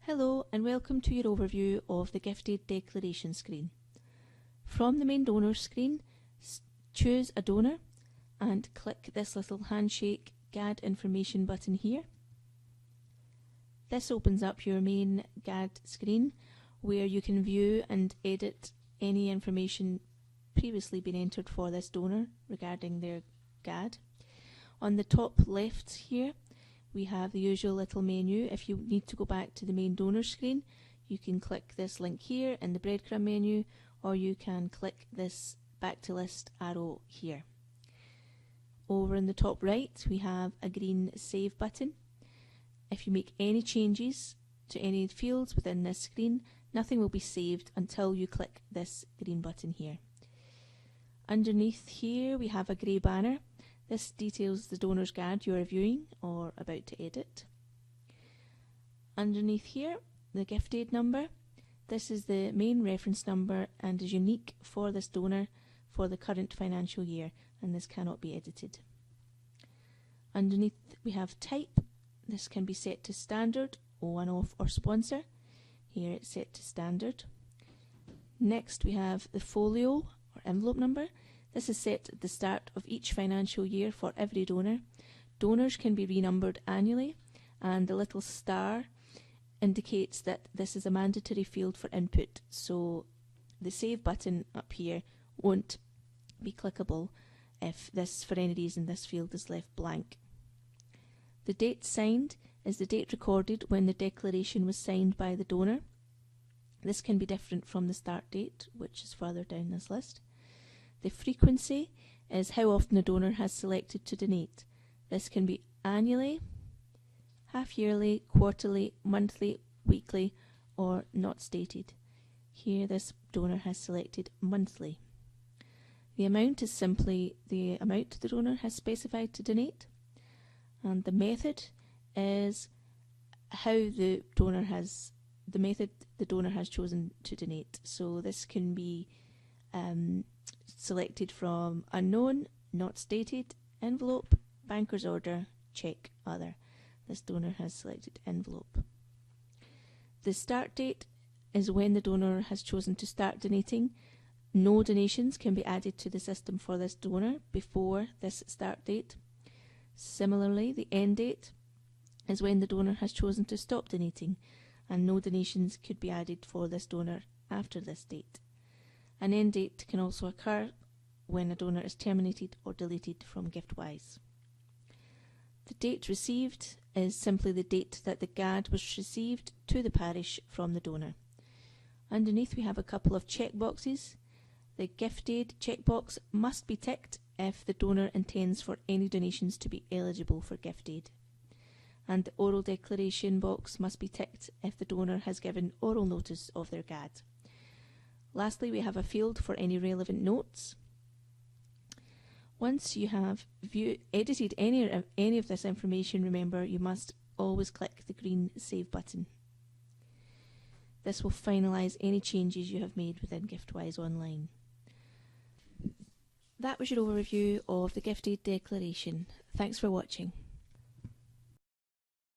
Hello and welcome to your overview of the GiftAid Declaration screen. From the main donor screen, choose a donor and click this little handshake GAD information button here. This opens up your main GAD screen where you can view and edit any information previously been entered for this donor regarding their GAD. On the top left here we have the usual little menu. If you need to go back to the main donor screen, you can click this link here in the breadcrumb menu, or you can click this back to list arrow here. Over in the top right we have a green save button. If you make any changes to any fields within this screen, nothing will be saved until you click this green button here. Underneath here we have a grey banner. This details the donor's GAD you are viewing or about to edit. Underneath here, the GiftAid number. This is the main reference number and is unique for this donor for the current financial year, and this cannot be edited. Underneath we have type. This can be set to standard, one-off or sponsor. Here it's set to standard. Next we have the folio or envelope number. This is set at the start of each financial year for every donor. Donors can be renumbered annually, and the little star indicates that this is a mandatory field for input, so the save button up here won't be clickable if for any reason this field is left blank. The date signed is the date recorded when the declaration was signed by the donor. This can be different from the start date, which is further down this list. The frequency is how often the donor has selected to donate. This can be annually, half-yearly, quarterly, monthly, weekly, or not stated. Here this donor has selected monthly. The amount is simply the amount the donor has specified to donate, and the method is how the donor has chosen to donate. So this can be selected from unknown, not stated, envelope, banker's order, cheque, other. This donor has selected envelope. The start date is when the donor has chosen to start donating. No donations can be added to the system for this donor before this start date. Similarly, the end date is when the donor has chosen to stop donating, and no donations could be added for this donor after this date. An end date can also occur when a donor is terminated or deleted from GiftWise. The date received is simply the date that the GAD was received to the parish from the donor. Underneath we have a couple of checkboxes. The GiftAid checkbox must be ticked if the donor intends for any donations to be eligible for GiftAid. And the oral declaration box must be ticked if the donor has given oral notice of their GAD. Lastly, we have a field for any relevant notes. Once you have edited any of this information, remember you must always click the green save button. This will finalise any changes you have made within GiftWise Online. That was your overview of the GiftAid Declaration. Thanks for watching.